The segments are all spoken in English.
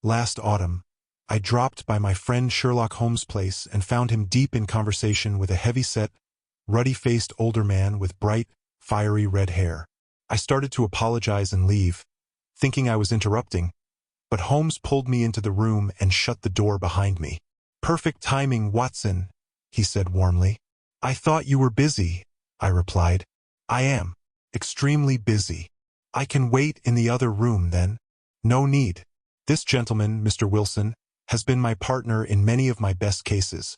Last autumn, I dropped by my friend Sherlock Holmes' place and found him deep in conversation with a heavy-set, ruddy-faced older man with bright, fiery red hair. I started to apologize and leave, thinking I was interrupting, but Holmes pulled me into the room and shut the door behind me. "Perfect timing, Watson," he said warmly. "I thought you were busy," I replied. "I am. Extremely busy. I can wait in the other room then." "No need. This gentleman, Mr. Wilson, has been my partner in many of my best cases,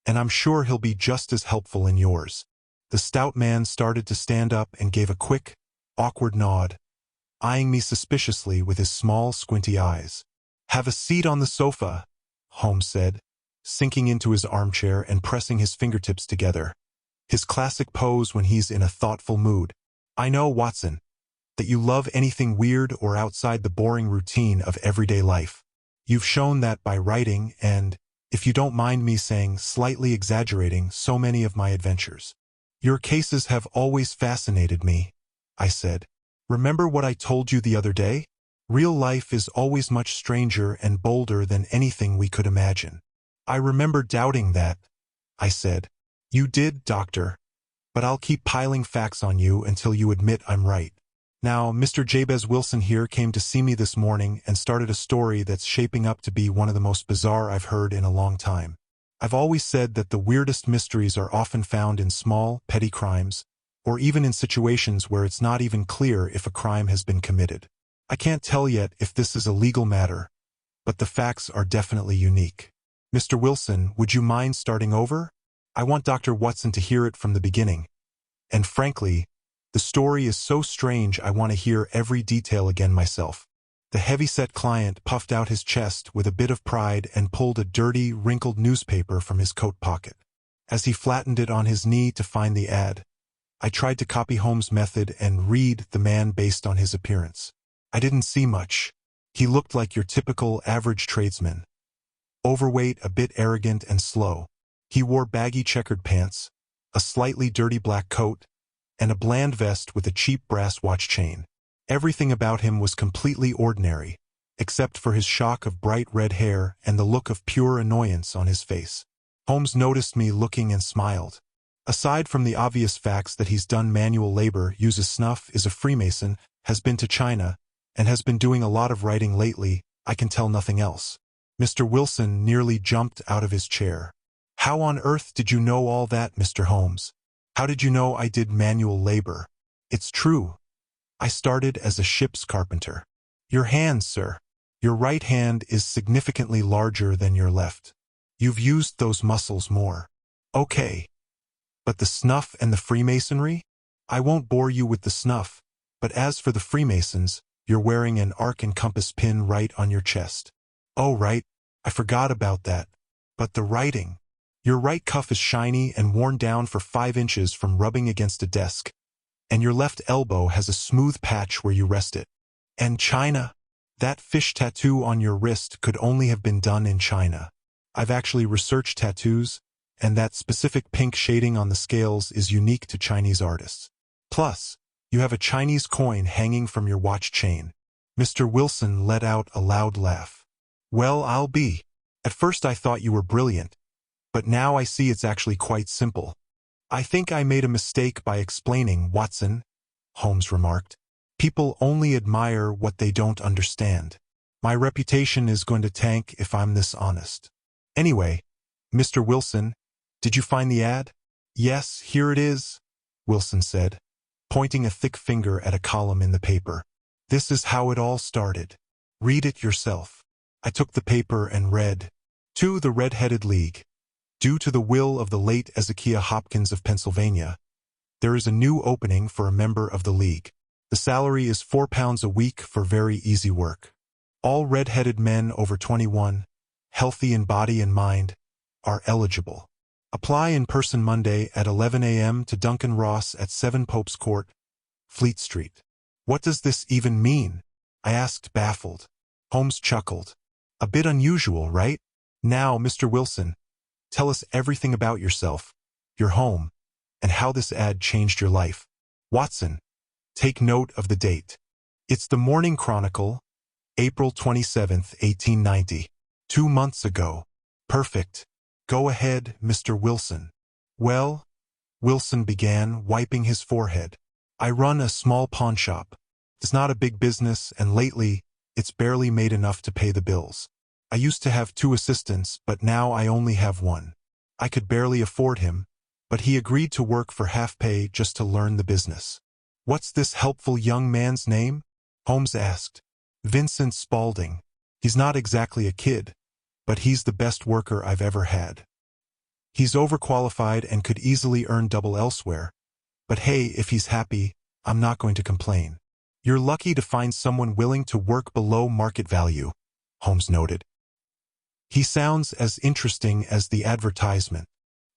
and I'm sure he'll be just as helpful in yours." The stout man started to stand up and gave a quick, awkward nod, eyeing me suspiciously with his small, squinty eyes. "Have a seat on the sofa," Holmes said, sinking into his armchair and pressing his fingertips together. His classic pose when he's in a thoughtful mood. "I know, Watson, that you love anything weird or outside the boring routine of everyday life. You've shown that by writing and, if you don't mind me saying, slightly exaggerating so many of my adventures. Your cases have always fascinated me," I said. "Remember what I told you the other day? Real life is always much stranger and bolder than anything we could imagine." "I remember doubting that," I said. "You did, Doctor, but I'll keep piling facts on you until you admit I'm right. Now, Mr. Jabez Wilson here came to see me this morning and started a story that's shaping up to be one of the most bizarre I've heard in a long time. I've always said that the weirdest mysteries are often found in small, petty crimes, or even in situations where it's not even clear if a crime has been committed. I can't tell yet if this is a legal matter, but the facts are definitely unique. Mr. Wilson, would you mind starting over? I want Dr. Watson to hear it from the beginning. And frankly, the story is so strange I want to hear every detail again myself." The heavy-set client puffed out his chest with a bit of pride and pulled a dirty, wrinkled newspaper from his coat pocket. As he flattened it on his knee to find the ad, I tried to copy Holmes' method and read the man based on his appearance. I didn't see much. He looked like your typical average tradesman. Overweight, a bit arrogant and slow. He wore baggy checkered pants, a slightly dirty black coat, and a bland vest with a cheap brass watch chain. Everything about him was completely ordinary, except for his shock of bright red hair and the look of pure annoyance on his face. Holmes noticed me looking and smiled. Aside from the obvious facts that he's done manual labor, uses snuff, is a Freemason, has been to China, and has been doing a lot of writing lately, I can tell nothing else. Mr. Wilson nearly jumped out of his chair. "How on earth did you know all that, Mr. Holmes? How did you know I did manual labor?" "It's true. I started as a ship's carpenter." "Your hands, sir. Your right hand is significantly larger than your left. You've used those muscles more." "Okay. But the snuff and the Freemasonry? I won't bore you with the snuff, but as for the Freemasons, you're wearing an arc and compass pin right on your chest." "Oh, right. I forgot about that. But the writing. Your right cuff is shiny and worn down for 5 inches from rubbing against a desk, and your left elbow has a smooth patch where you rest it. And China? That fish tattoo on your wrist could only have been done in China. I've actually researched tattoos, and that specific pink shading on the scales is unique to Chinese artists. Plus, you have a Chinese coin hanging from your watch chain." Mr. Wilson let out a loud laugh. "Well, I'll be. At first I thought you were brilliant, but now I see it's actually quite simple." "I think I made a mistake by explaining, Watson," Holmes remarked. "People only admire what they don't understand. My reputation is going to tank if I'm this honest. Anyway, Mr. Wilson, did you find the ad?" "Yes, here it is," Wilson said, pointing a thick finger at a column in the paper. "This is how it all started. Read it yourself." I took the paper and read, "To the Red-Headed League. Due to the will of the late Ezekiah Hopkins of Pennsylvania, there is a new opening for a member of the League. The salary is £4 a week for very easy work. All red-headed men over 21, healthy in body and mind, are eligible. Apply in person Monday at 11 a.m. to Duncan Ross at 7 Pope's Court, Fleet Street." "What does this even mean?" I asked, baffled. Holmes chuckled. "A bit unusual, right? Now, Mr. Wilson, tell us everything about yourself, your home, and how this ad changed your life. Watson, take note of the date. It's the Morning Chronicle, April 27th, 1890. 2 months ago. Perfect. Go ahead, Mr. Wilson. Well, Wilson began, wiping his forehead. I run a small pawn shop. It's not a big business, and lately, it's barely made enough to pay the bills. I used to have 2 assistants, but now I only have 1. I could barely afford him, but he agreed to work for half pay just to learn the business. What's this helpful young man's name? Holmes asked. Vincent Spalding. He's not exactly a kid, but he's the best worker I've ever had. He's overqualified and could easily earn double elsewhere, but hey, if he's happy, I'm not going to complain. You're lucky to find someone willing to work below market value, Holmes noted. He sounds as interesting as the advertisement.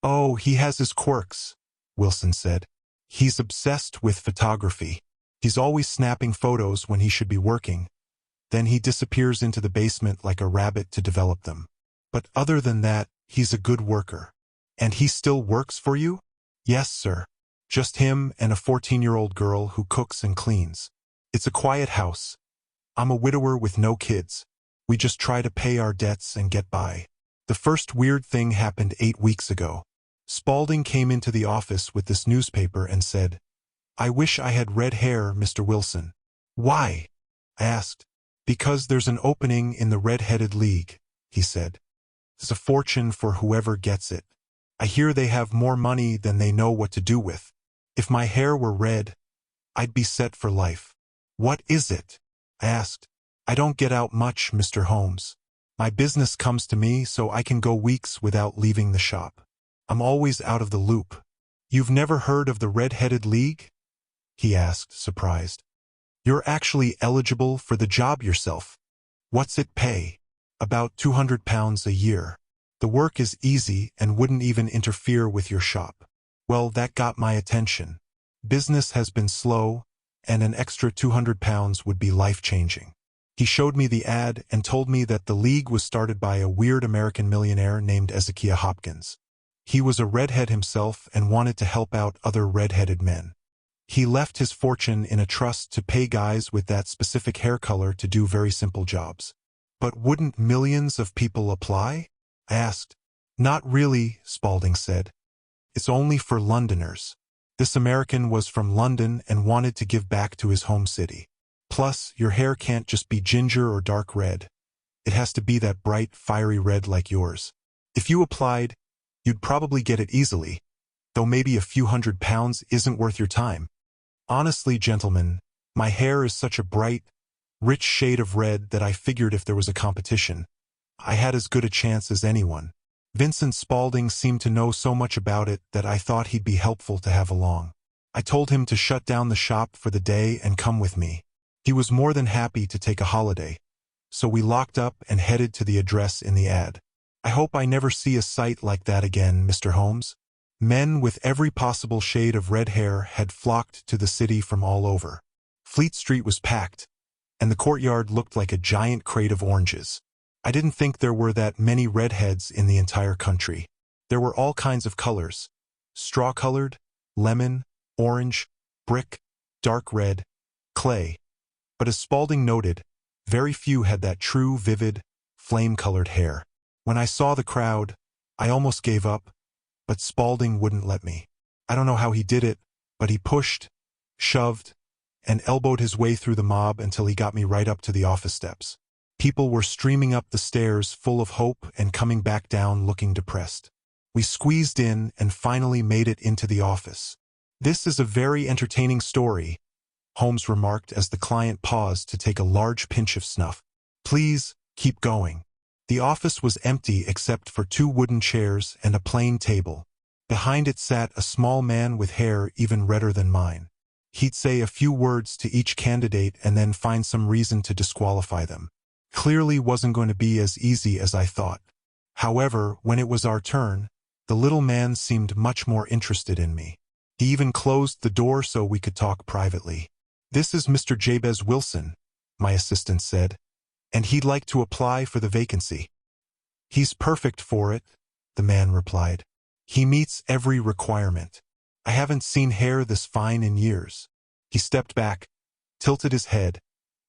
Oh, he has his quirks, Wilson said. He's obsessed with photography. He's always snapping photos when he should be working. Then he disappears into the basement like a rabbit to develop them. But other than that, he's a good worker. And he still works for you? Yes, sir. Just him and a 14-year-old girl who cooks and cleans. It's a quiet house. I'm a widower with no kids. We just try to pay our debts and get by. The first weird thing happened 8 weeks ago. Spalding came into the office with this newspaper and said, I wish I had red hair, Mr. Wilson. Why? I asked. Because there's an opening in the Red-Headed League, he said. It's a fortune for whoever gets it. I hear they have more money than they know what to do with. If my hair were red, I'd be set for life. What is it? I asked. I don't get out much, Mr. Holmes. My business comes to me so I can go weeks without leaving the shop. I'm always out of the loop. You've never heard of the Red-Headed League? He asked, surprised. You're actually eligible for the job yourself. What's it pay? About £200 a year. The work is easy and wouldn't even interfere with your shop. Well, that got my attention. Business has been slow, and an extra £200 would be life-changing. He showed me the ad and told me that the league was started by a weird American millionaire named Ezekiel Hopkins. He was a redhead himself and wanted to help out other red-headed men. He left his fortune in a trust to pay guys with that specific hair color to do very simple jobs. But wouldn't millions of people apply? I asked. Not really, Spalding said. It's only for Londoners. This American was from London and wanted to give back to his home city. Plus, your hair can't just be ginger or dark red. It has to be that bright, fiery red like yours. If you applied, you'd probably get it easily, though maybe a few £100 isn't worth your time. Honestly, gentlemen, my hair is such a bright, rich shade of red that I figured if there was a competition, I had as good a chance as anyone. Vincent Spalding seemed to know so much about it that I thought he'd be helpful to have along. I told him to shut down the shop for the day and come with me. He was more than happy to take a holiday, so we locked up and headed to the address in the ad. I hope I never see a sight like that again, Mr. Holmes. Men with every possible shade of red hair had flocked to the city from all over. Fleet Street was packed, and the courtyard looked like a giant crate of oranges. I didn't think there were that many redheads in the entire country. There were all kinds of colors: straw-colored, lemon, orange, brick, dark red, clay. But as Spalding noted, very few had that true, vivid, flame-colored hair. When I saw the crowd, I almost gave up, but Spalding wouldn't let me. I don't know how he did it, but he pushed, shoved, and elbowed his way through the mob until he got me right up to the office steps. People were streaming up the stairs full of hope and coming back down looking depressed. We squeezed in and finally made it into the office. This is a very entertaining story, Holmes remarked as the client paused to take a large pinch of snuff. Please, keep going. The office was empty except for 2 wooden chairs and a plain table. Behind it sat a small man with hair even redder than mine. He'd say a few words to each candidate and then find some reason to disqualify them. Clearly wasn't going to be as easy as I thought. However, when it was our turn, the little man seemed much more interested in me. He even closed the door so we could talk privately. This is Mr. Jabez Wilson, my assistant said, and he'd like to apply for the vacancy. He's perfect for it, the man replied. He meets every requirement. I haven't seen hair this fine in years. He stepped back, tilted his head,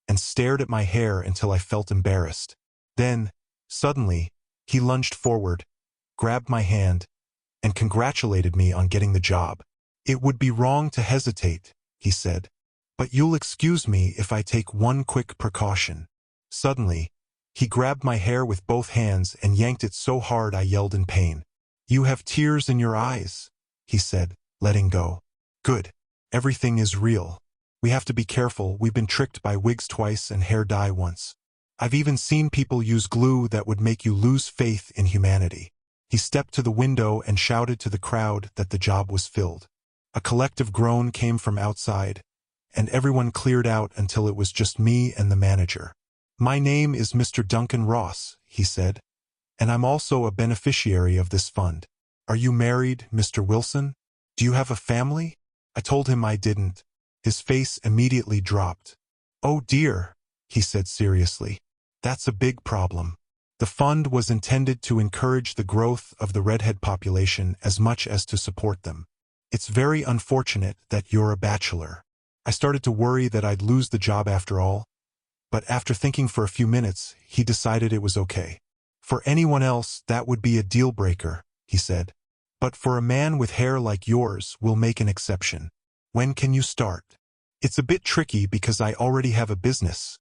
and stared at my hair until I felt embarrassed. Then, suddenly, he lunged forward, grabbed my hand, and congratulated me on getting the job. "It would be wrong to hesitate," he said. "But you'll excuse me if I take one quick precaution." Suddenly, he grabbed my hair with both hands and yanked it so hard I yelled in pain. "You have tears in your eyes," he said, letting go. "Good. Everything is real. We have to be careful. We've been tricked by wigs twice and hair dye once. I've even seen people use glue that would make you lose faith in humanity." He stepped to the window and shouted to the crowd that the job was filled. A collective groan came from outside, and everyone cleared out until it was just me and the manager. "My name is Mr. Duncan Ross," he said, "and I'm also a beneficiary of this fund. Are you married, Mr. Wilson? Do you have a family?" I told him I didn't. His face immediately dropped. "Oh dear," he said seriously. "That's a big problem." The fund was intended to encourage the growth of the redhead population as much as to support them. "It's very unfortunate that you're a bachelor." I started to worry that I'd lose the job after all, but after thinking for a few minutes, he decided it was okay. "For anyone else, that would be a deal-breaker," he said. "But for a man with hair like yours, we'll make an exception. When can you start?" "It's a bit tricky because I already have a business,"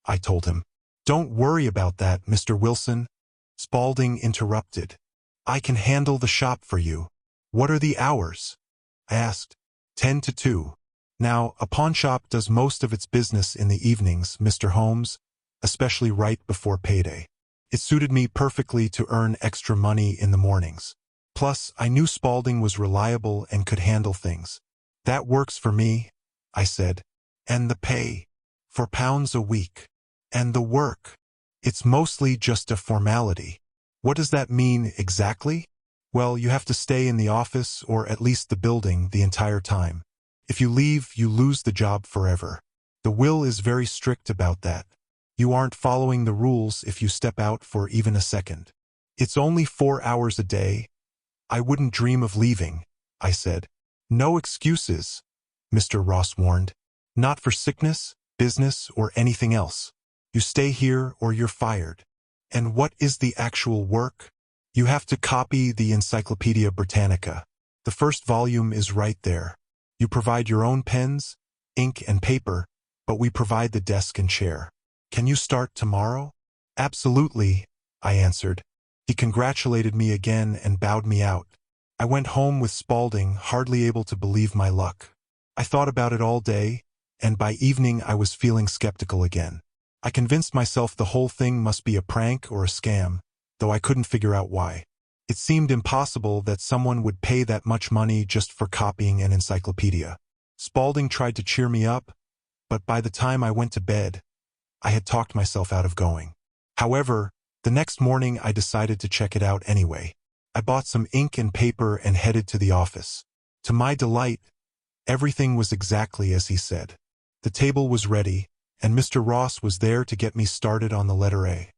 I told him. "Don't worry about that, Mr. Wilson," Spalding interrupted. "I can handle the shop for you." "What are the hours?" I asked. 10 to 2. Now, a pawnshop does most of its business in the evenings, Mr. Holmes, especially right before payday. It suited me perfectly to earn extra money in the mornings. Plus, I knew Spalding was reliable and could handle things. "That works for me," I said. "And the pay? £4 a week. And the work? It's mostly just a formality." "What does that mean exactly?" "Well, you have to stay in the office, or at least the building, the entire time. If you leave, you lose the job forever. The will is very strict about that. You aren't following the rules if you step out for even a second. It's only 4 hours a day. I wouldn't dream of leaving," I said. "No excuses," Mr. Ross warned. "Not for sickness, business, or anything else. You stay here or you're fired." "And what is the actual work?" "You have to copy the Encyclopedia Britannica. The first volume is right there. You provide your own pens, ink, and paper, but we provide the desk and chair." "Can you start tomorrow?" "Absolutely," I answered. He congratulated me again and bowed me out. I went home with Spalding, hardly able to believe my luck. I thought about it all day, and by evening I was feeling skeptical again. I convinced myself the whole thing must be a prank or a scam, though I couldn't figure out why. It seemed impossible that someone would pay that much money just for copying an encyclopedia. Spalding tried to cheer me up, but by the time I went to bed, I had talked myself out of going. However, the next morning I decided to check it out anyway. I bought some ink and paper and headed to the office. To my delight, everything was exactly as he said. The table was ready, and Mr. Ross was there to get me started on the letter A.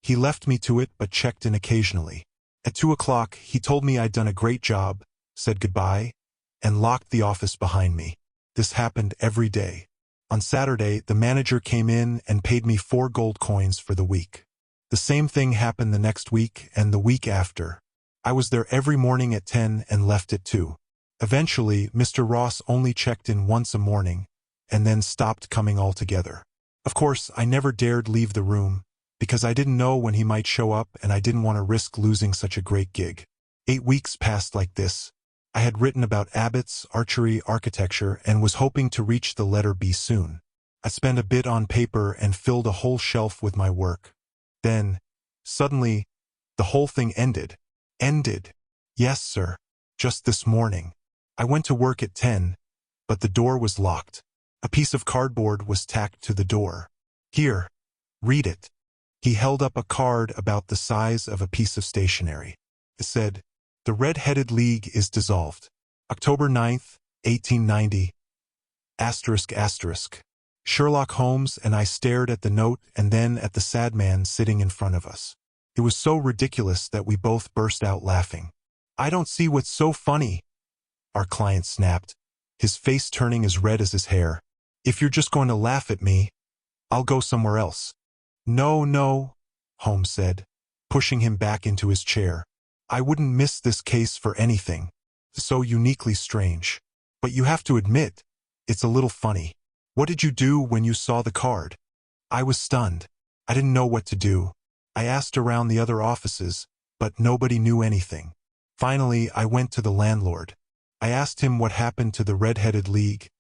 He left me to it but checked in occasionally. At 2 o'clock, he told me I'd done a great job, said goodbye, and locked the office behind me. This happened every day. On Saturday, the manager came in and paid me 4 gold coins for the week. The same thing happened the next week and the week after. I was there every morning at 10 and left at 2. Eventually, Mr. Ross only checked in once a morning, and then stopped coming altogether. Of course, I never dared leave the room, because I didn't know when he might show up and I didn't want to risk losing such a great gig. 8 weeks passed like this. I had written about abbots, archery, architecture, and was hoping to reach the letter B soon. I spent a bit on paper and filled a whole shelf with my work. Then, suddenly, the whole thing ended. Ended. Yes, sir. Just this morning. I went to work at 10, but the door was locked. A piece of cardboard was tacked to the door. Here, read it. He held up a card about the size of a piece of stationery. It said, "The Red-Headed League is dissolved. October 9th, 1890. ****. Sherlock Holmes and I stared at the note and then at the sad man sitting in front of us. It was so ridiculous that we both burst out laughing. "I don't see what's so funny," our client snapped, his face turning as red as his hair. "If you're just going to laugh at me, I'll go somewhere else." "No, no," Holmes said, pushing him back into his chair. "I wouldn't miss this case for anything. So uniquely strange. But you have to admit, it's a little funny. What did you do when you saw the card?" I was stunned. I didn't know what to do. I asked around the other offices, but nobody knew anything. Finally, I went to the landlord. I asked him what happened to the Red-Headed League,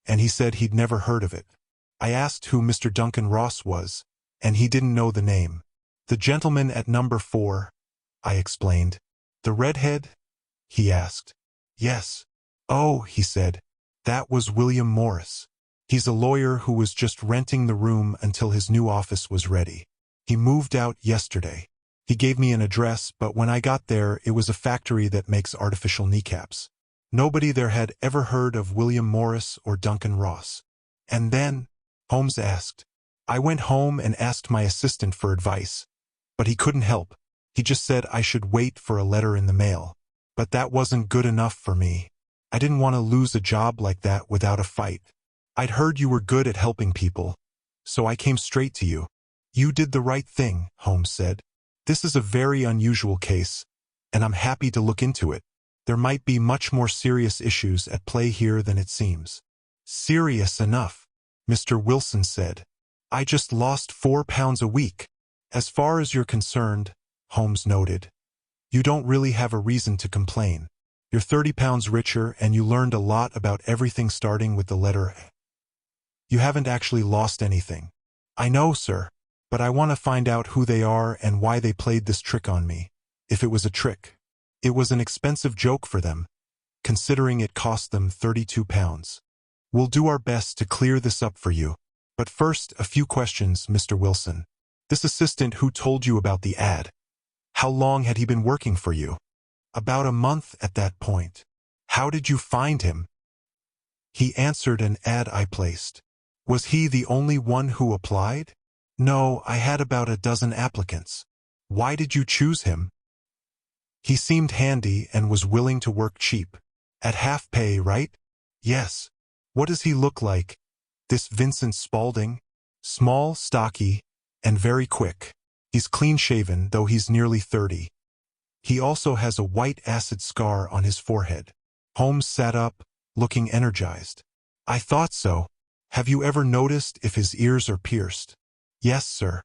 and he said he'd never heard of it. I asked who Mr. Duncan Ross was, and he didn't know the name. "The gentleman at number 4, I explained. "The redhead?" he asked. "Yes." "Oh," he said, "that was William Morris. He's a lawyer who was just renting the room until his new office was ready. He moved out yesterday. He gave me an address, but when I got there, it was a factory that makes artificial kneecaps. Nobody there had ever heard of William Morris or Duncan Ross." "And then?" Holmes asked. "I went home and asked my assistant for advice, but he couldn't help. He just said I should wait for a letter in the mail. But that wasn't good enough for me. I didn't want to lose a job like that without a fight. I'd heard you were good at helping people, so I came straight to you." "You did the right thing," Holmes said. "This is a very unusual case, and I'm happy to look into it. There might be much more serious issues at play here than it seems." "Serious enough," Mr. Wilson said. "I just lost 4 pounds a week." "As far as you're concerned," Holmes noted, "you don't really have a reason to complain. You're 30 pounds richer and you learned a lot about everything starting with the letter A. You haven't actually lost anything." "I know, sir, but I want to find out who they are and why they played this trick on me. If it was a trick. It was an expensive joke for them, considering it cost them 32 pounds. We'll do our best to clear this up for you. But first, a few questions, Mr. Wilson. This assistant who told you about the ad, how long had he been working for you?" "About a month at that point." "How did you find him?" "He answered an ad I placed." "Was he the only one who applied?" "No, I had about a dozen applicants." "Why did you choose him?" "He seemed handy and was willing to work cheap." "At half pay, right?" "Yes." "What does he look like, this Vincent Spalding?" "Small, stocky, and very quick. He's clean-shaven, though he's nearly 30. He also has a white acid scar on his forehead." Holmes sat up, looking energized. "I thought so. Have you ever noticed if his ears are pierced?" "Yes, sir.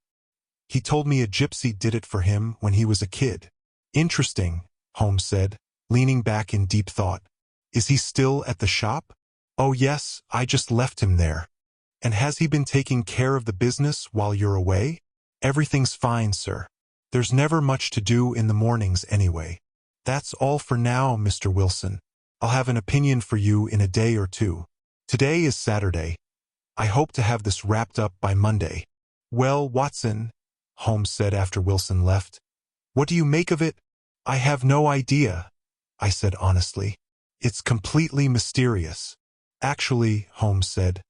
He told me a gypsy did it for him when he was a kid." "Interesting," Holmes said, leaning back in deep thought. "Is he still at the shop?" "Oh yes, I just left him there." "And has he been taking care of the business while you're away?" "Everything's fine, sir. There's never much to do in the mornings anyway." "That's all for now, Mr. Wilson. I'll have an opinion for you in a day or two. Today is Saturday. I hope to have this wrapped up by Monday." "Well, Watson," Holmes said after Wilson left, "what do you make of it?" "I have no idea," I said honestly. "It's completely mysterious." "Actually," Holmes said,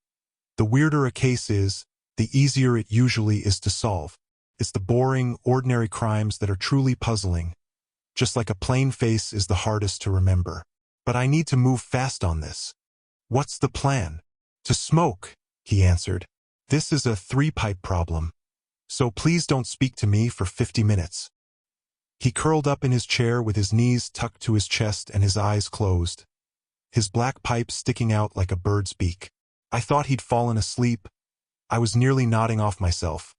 "the weirder a case is, the easier it usually is to solve. It's the boring, ordinary crimes that are truly puzzling. Just like a plain face is the hardest to remember. But I need to move fast on this." "What's the plan?" "To smoke," he answered. "This is a 3-pipe problem. So please don't speak to me for 50 minutes. He curled up in his chair with his knees tucked to his chest and his eyes closed, his black pipe sticking out like a bird's beak. I thought he'd fallen asleep. I was nearly nodding off myself,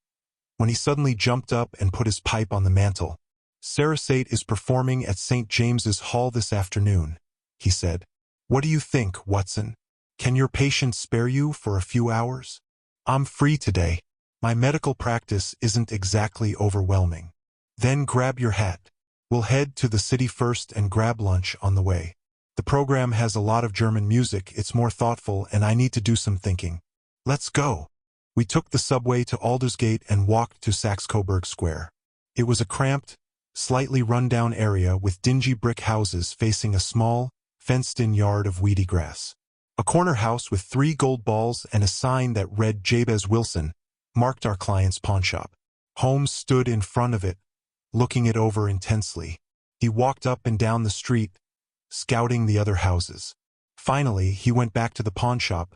when he suddenly jumped up and put his pipe on the mantel. "Sarasate is performing at St. James's Hall this afternoon," he said. "What do you think, Watson? Can your patient spare you for a few hours?" "I'm free today. My medical practice isn't exactly overwhelming." "Then grab your hat. We'll head to the city first and grab lunch on the way. The program has a lot of German music, it's more thoughtful, and I need to do some thinking." "Let's go." We took the subway to Aldersgate and walked to Saxe-Coburg Square. It was a cramped, slightly run-down area with dingy brick houses facing a small, fenced-in yard of weedy grass. A corner house with 3 gold balls and a sign that read Jabez Wilson marked our client's pawnshop. Holmes stood in front of it, looking it over intensely. He walked up and down the street, scouting the other houses. Finally, he went back to the pawnshop,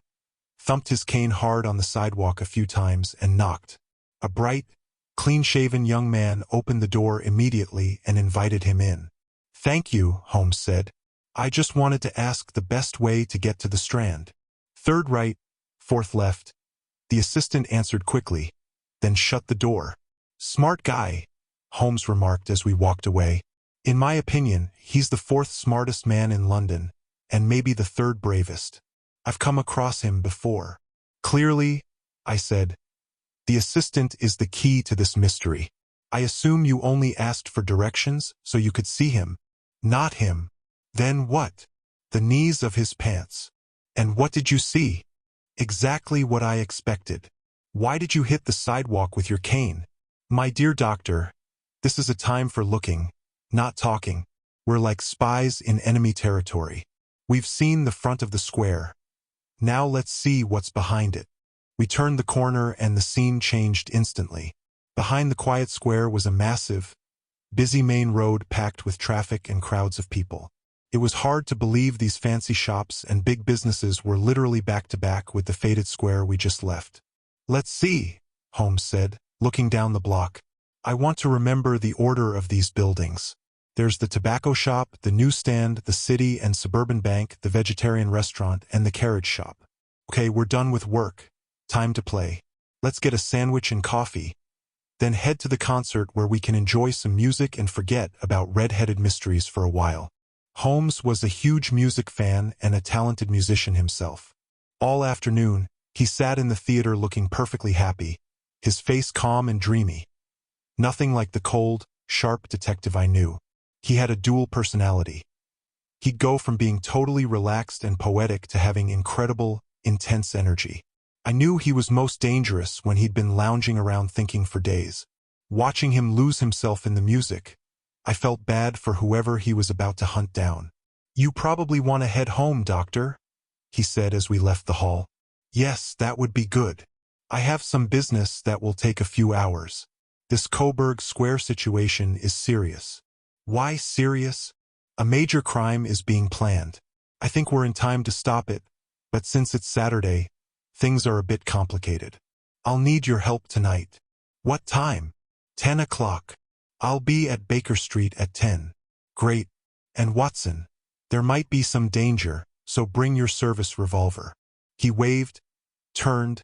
thumped his cane hard on the sidewalk a few times, and knocked. A bright, clean-shaven young man opened the door immediately and invited him in. "Thank you," Holmes said. "I just wanted to ask the best way to get to the Strand." "Third right, fourth left," the assistant answered quickly, then shut the door. "Smart guy," Holmes remarked as we walked away. "In my opinion, he's the fourth smartest man in London, and maybe the third bravest. I've come across him before." "Clearly," I said, "the assistant is the key to this mystery. I assume you only asked for directions so you could see him." "Not him." "Then what?" "The knees of his pants." "And what did you see?" "Exactly what I expected." "Why did you hit the sidewalk with your cane?" "My dear doctor, this is a time for looking, not talking. We're like spies in enemy territory. We've seen the front of the square. Now let's see what's behind it." We turned the corner and the scene changed instantly. Behind the quiet square was a massive, busy main road packed with traffic and crowds of people. It was hard to believe these fancy shops and big businesses were literally back-to-back with the faded square we just left. "Let's see," Holmes said, looking down the block. "I want to remember the order of these buildings. There's the tobacco shop, the newsstand, the city and suburban bank, the vegetarian restaurant, and the carriage shop. Okay, we're done with work. Time to play. Let's get a sandwich and coffee, then head to the concert where we can enjoy some music and forget about red-headed mysteries for a while." Holmes was a huge music fan and a talented musician himself. All afternoon, he sat in the theater looking perfectly happy, his face calm and dreamy. Nothing like the cold, sharp detective I knew. He had a dual personality. He'd go from being totally relaxed and poetic to having incredible, intense energy. I knew he was most dangerous when he'd been lounging around thinking for days. Watching him lose himself in the music, I felt bad for whoever he was about to hunt down. "You probably want to head home, doctor," he said as we left the hall. "Yes, that would be good. I have some business that will take a few hours. This Coburg Square situation is serious." "Why serious?" "A major crime is being planned. I think we're in time to stop it, but since it's Saturday, things are a bit complicated. I'll need your help tonight." "What time?" 10 o'clock. "I'll be at Baker Street at 10. "Great. And Watson, there might be some danger, so bring your service revolver." He waved, turned,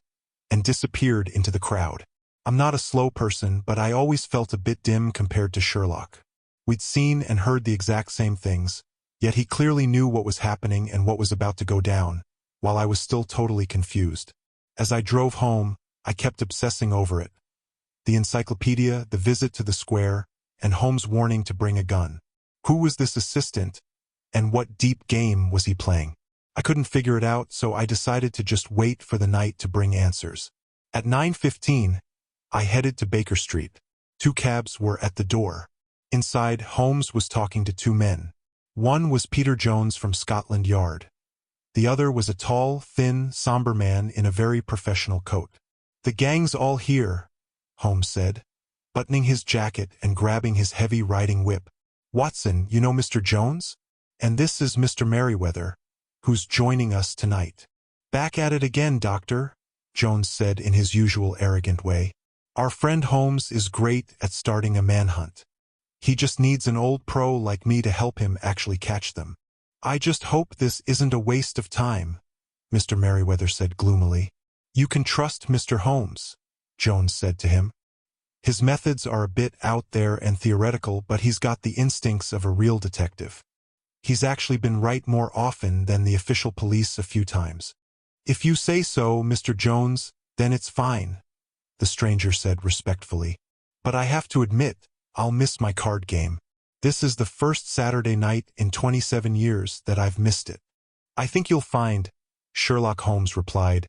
and disappeared into the crowd. I'm not a slow person, but I always felt a bit dim compared to Sherlock. We'd seen and heard the exact same things, yet he clearly knew what was happening and what was about to go down, while I was still totally confused. As I drove home, I kept obsessing over it. The Encyclopedia, the visit to the square, and Holmes' warning to bring a gun. Who was this assistant, and what deep game was he playing? I couldn't figure it out, so I decided to just wait for the night to bring answers. At 9:15, I headed to Baker Street. 2 cabs were at the door. Inside, Holmes was talking to 2 men. One was Peter Jones from Scotland Yard. The other was a tall, thin, somber man in a very professional coat. "The gang's all here," Holmes said, buttoning his jacket and grabbing his heavy riding whip. "Watson, you know Mr. Jones? And this is Mr. Merriweather, who's joining us tonight." "Back at it again, Doctor," Jones said in his usual arrogant way. "Our friend Holmes is great at starting a manhunt. He just needs an old pro like me to help him actually catch them." "I just hope this isn't a waste of time," Mr. Merriweather said gloomily. "You can trust Mr. Holmes," Jones said to him. "His methods are a bit out there and theoretical, but he's got the instincts of a real detective. He's actually been right more often than the official police a few times." "If you say so, Mr. Jones, then it's fine," the stranger said respectfully. "But I have to admit, I'll miss my card game. This is the first Saturday night in 27 years that I've missed it." "I think you'll find," Sherlock Holmes replied,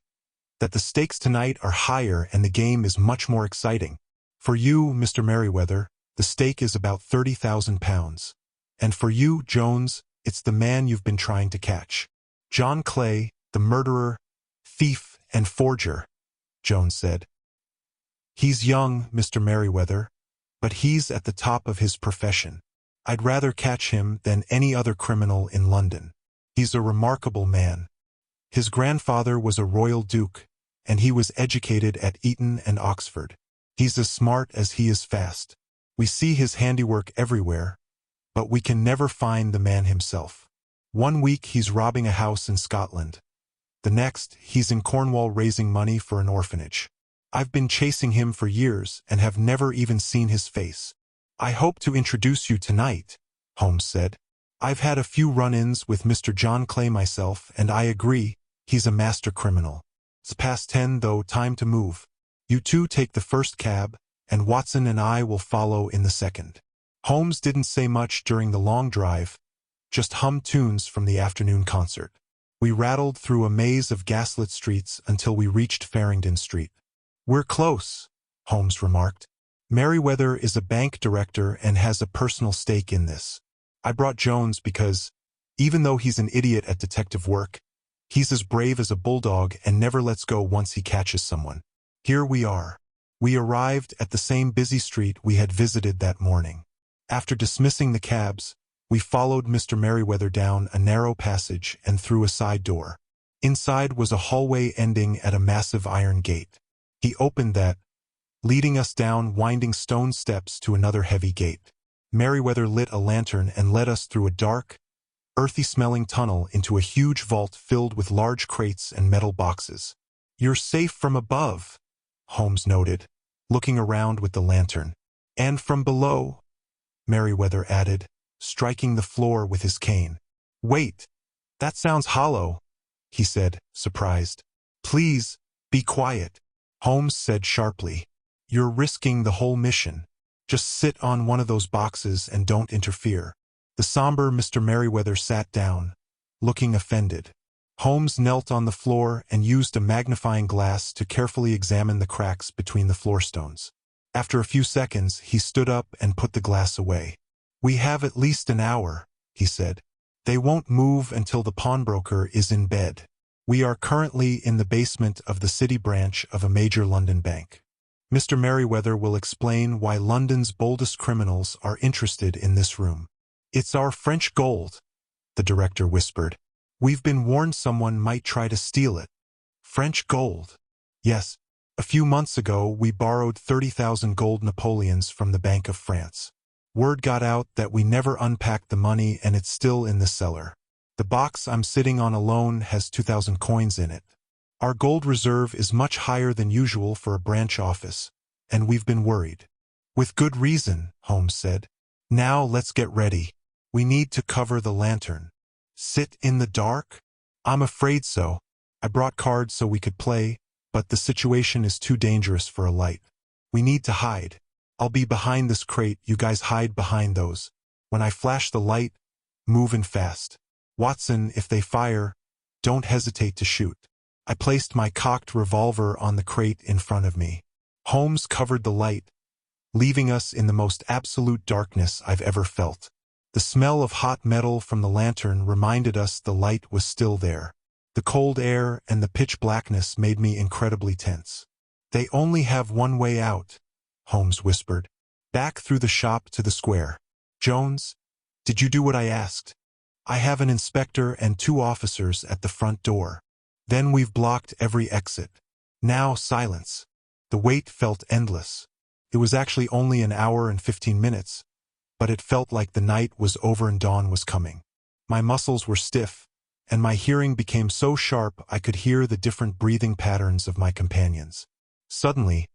"that the stakes tonight are higher and the game is much more exciting. For you, Mr. Merriweather, the stake is about £30,000. And for you, Jones, it's the man you've been trying to catch. John Clay, the murderer, thief, and forger," Jones said. "He's young, Mr. Merriweather, but he's at the top of his profession. I'd rather catch him than any other criminal in London. He's a remarkable man. His grandfather was a royal duke, and he was educated at Eton and Oxford. He's as smart as he is fast. We see his handiwork everywhere, but we can never find the man himself. One week he's robbing a house in Scotland. The next, he's in Cornwall raising money for an orphanage. I've been chasing him for years and have never even seen his face. I hope to introduce you tonight, Holmes said. I've had a few run-ins with Mr. John Clay myself, and I agree, he's a master criminal. It's past 10 though, time to move. You two take the first cab, and Watson and I will follow in the second. Holmes didn't say much during the long drive, just hummed tunes from the afternoon concert. We rattled through a maze of gaslit streets until we reached Farringdon Street. We're close, Holmes remarked. Merriweather is a bank director and has a personal stake in this. I brought Jones because, even though he's an idiot at detective work, he's as brave as a bulldog and never lets go once he catches someone. Here we are. We arrived at the same busy street we had visited that morning. After dismissing the cabs, we followed Mr. Merriweather down a narrow passage and through a side door. Inside was a hallway ending at a massive iron gate. He opened that, leading us down winding stone steps to another heavy gate. Merriweather lit a lantern and led us through a dark, earthy-smelling tunnel into a huge vault filled with large crates and metal boxes. You're safe from above, Holmes noted, looking around with the lantern. And from below, Merriweather added, striking the floor with his cane. Wait, that sounds hollow, he said, surprised. Please, be quiet, Holmes said sharply. You're risking the whole mission. Just sit on one of those boxes and don't interfere. The somber Mr. Merriweather sat down, looking offended. Holmes knelt on the floor and used a magnifying glass to carefully examine the cracks between the floor stones. After a few seconds, he stood up and put the glass away. We have at least an hour, he said. They won't move until the pawnbroker is in bed. We are currently in the basement of the city branch of a major London bank. Mr. Merriweather will explain why London's boldest criminals are interested in this room. It's our French gold, the director whispered. We've been warned someone might try to steal it. French gold? Yes. A few months ago, we borrowed 30,000 gold Napoleons from the Bank of France. Word got out that we never unpacked the money and it's still in the cellar. The box I'm sitting on alone has 2,000 coins in it. Our gold reserve is much higher than usual for a branch office, and we've been worried. With good reason, Holmes said. Now let's get ready. We need to cover the lantern. Sit in the dark? I'm afraid so. I brought cards so we could play, but the situation is too dangerous for a light. We need to hide. I'll be behind this crate, you guys hide behind those. When I flash the light, move in fast. Watson, if they fire, don't hesitate to shoot. I placed my cocked revolver on the crate in front of me. Holmes covered the light, leaving us in the most absolute darkness I've ever felt. The smell of hot metal from the lantern reminded us the light was still there. The cold air and the pitch blackness made me incredibly tense. They only have one way out, Holmes whispered. Back through the shop to the square. Jones, did you do what I asked? I have an inspector and 2 officers at the front door. Then we've blocked every exit. Now silence. The wait felt endless. It was actually only an hour and 15 minutes, but it felt like the night was over and dawn was coming. My muscles were stiff, and my hearing became so sharp I could hear the different breathing patterns of my companions. Suddenly,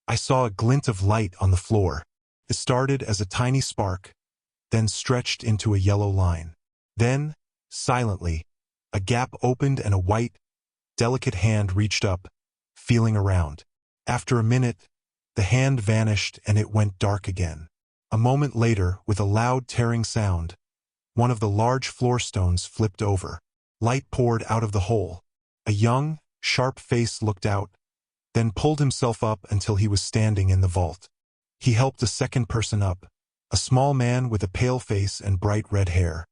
I saw a glint of light on the floor. It started as a tiny spark, then stretched into a yellow line. Then, silently, a gap opened and a white, delicate hand reached up, feeling around. After a minute, the hand vanished and it went dark again. A moment later, with a loud tearing sound, one of the large floor stones flipped over. Light poured out of the hole. A young, sharp face looked out, then pulled himself up until he was standing in the vault. He helped a second person up, a small man with a pale face and bright red hair.